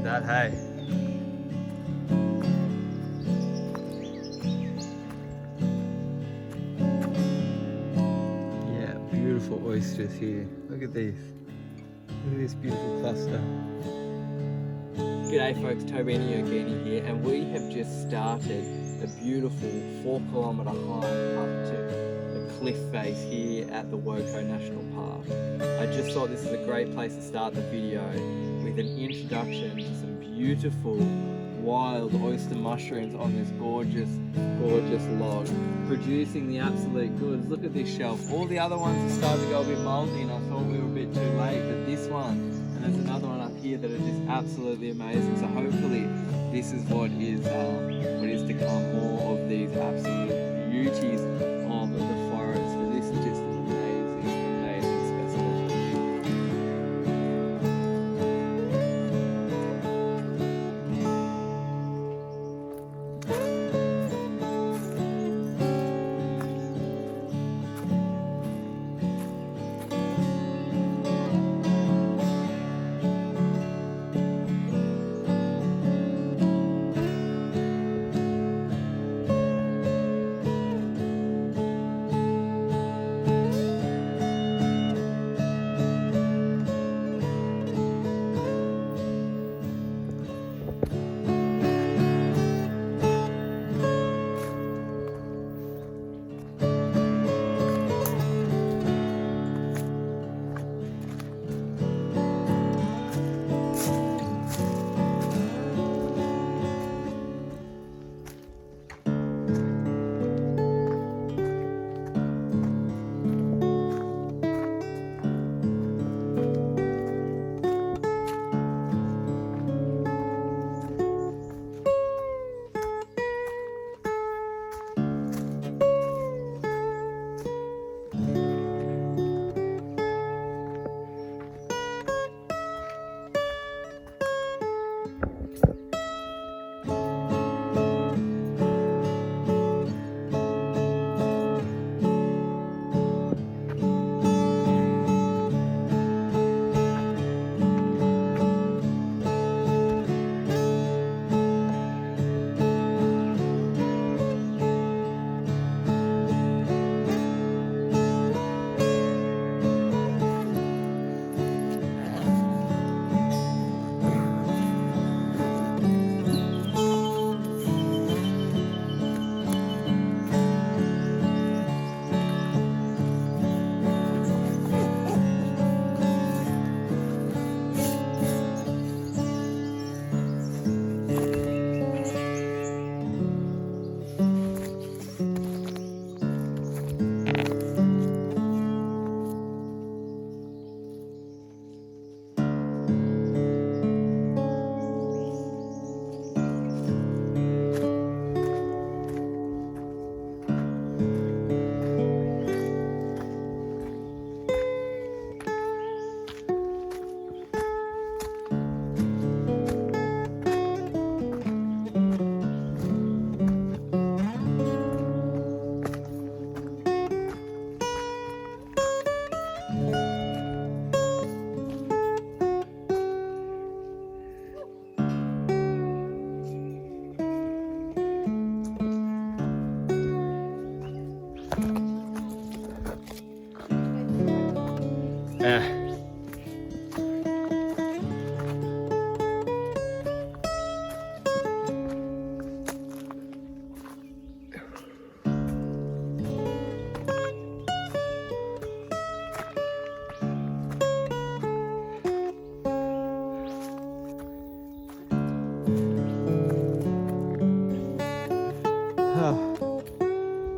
that, hey? Yeah, beautiful oysters here. Look at these. Look at this beautiful cluster. G'day folks, Tobini Yogini here, and we have just started a beautiful 4-kilometre hike up to the cliff face here at the Waterfall National Park. I just thought this is a great place to start the video with an introduction to some beautiful wild oyster mushrooms on this gorgeous log, producing the absolute goods. Look at this shelf. All the other ones are starting to go a bit mouldy and I thought we were a bit too late, but this one, and there's another one up here that are just absolutely amazing. So hopefully this is what is to come, more of these absolute beauties of the forest. But this is just an amazing specimen.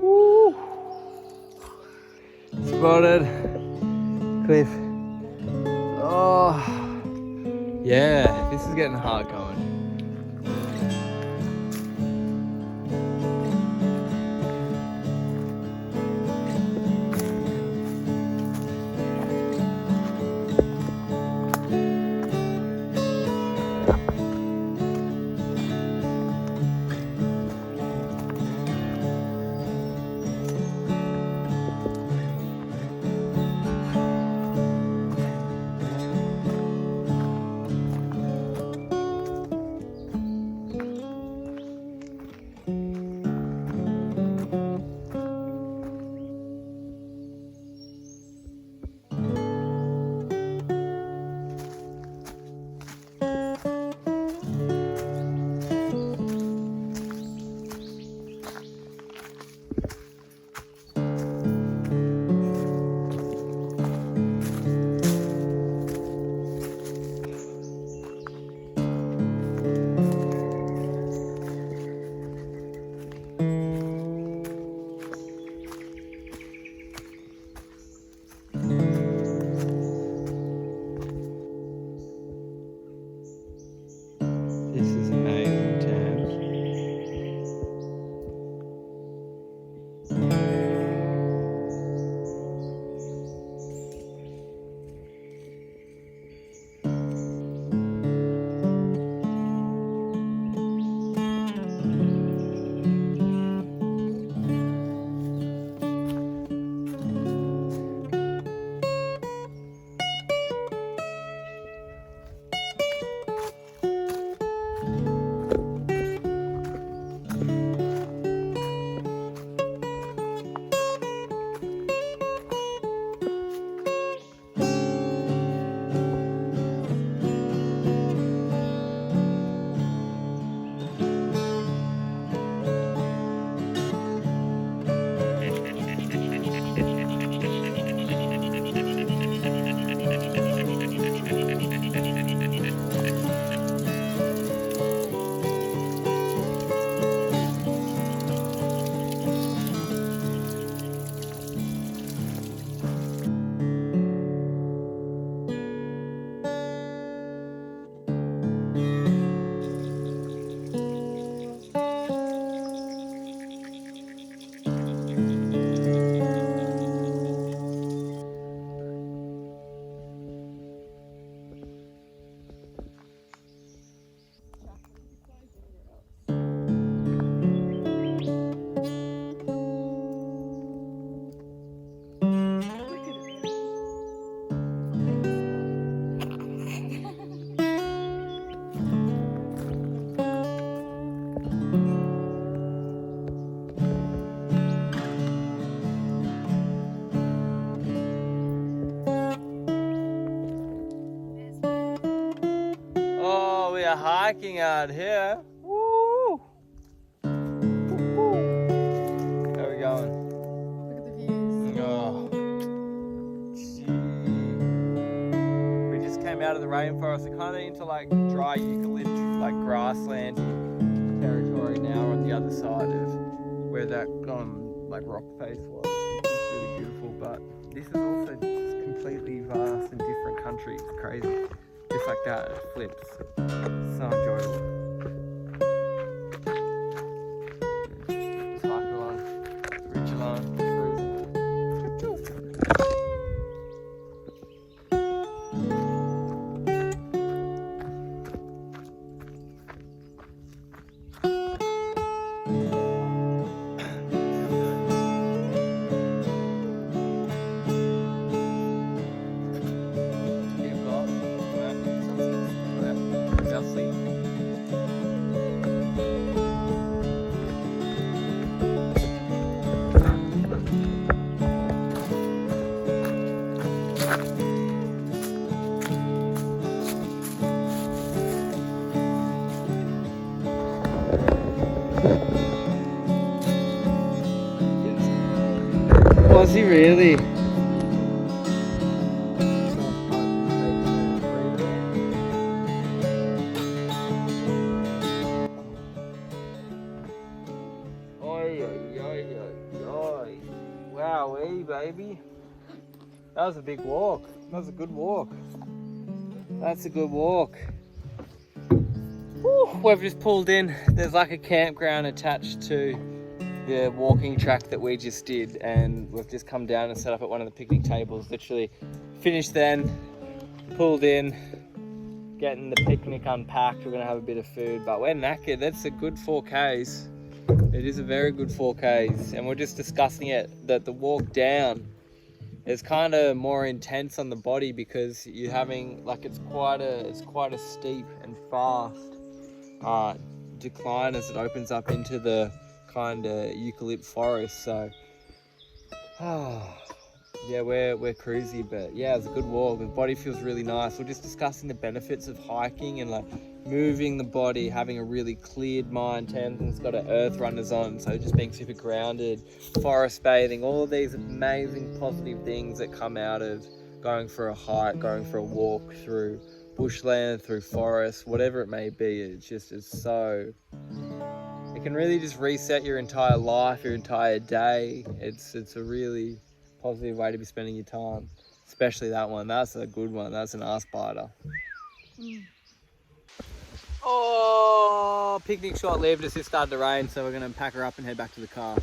Woo. Spotted cliff. Oh, yeah, this is getting hard going. are hiking out here. Woo! Where are we going? Look at the views. Oh. We just came out of the rainforest. We're kind of into like dry eucalypt, like grassland territory now. We're on the other side of where that like rock face was. It's really beautiful, but this is also just completely vast and different country. It's crazy. Just like that, it flips. So enjoyable. Just hike along, ridge along, cruising. Was he really? Wowee, baby. That was a big walk. That was a good walk. That's a good walk. Whew, we've just pulled in. There's like a campground attached to the walking track that we just did, and we've just come down and set up at one of the picnic tables. Literally finished then, pulled in, getting the picnic unpacked. We're gonna have a bit of food, but we're knackered. That's a good 4Ks. It is a very good 4Ks, and we're just discussing it, that the walk down is kind of more intense on the body because you're having like it's quite a steep and fast decline as it opens up into the kind of eucalypt forest. So yeah, we're cruisy, but yeah, it's a good walk. The body feels really nice. We're just discussing the benefits of hiking and like moving the body, having a really cleared mind. Tamsin's got her earth runners on, so just being super grounded, forest bathing, all of these amazing positive things that come out of going for a hike, going for a walk through bushland, through forest, whatever it may be. It's so, it can really just reset your entire life, your entire day. It's a really positive way to be spending your time, especially that one. That's a good one. That's an ass biter. Oh, picnic short lived. It's just started to rain, so we're going to pack her up and head back to the car.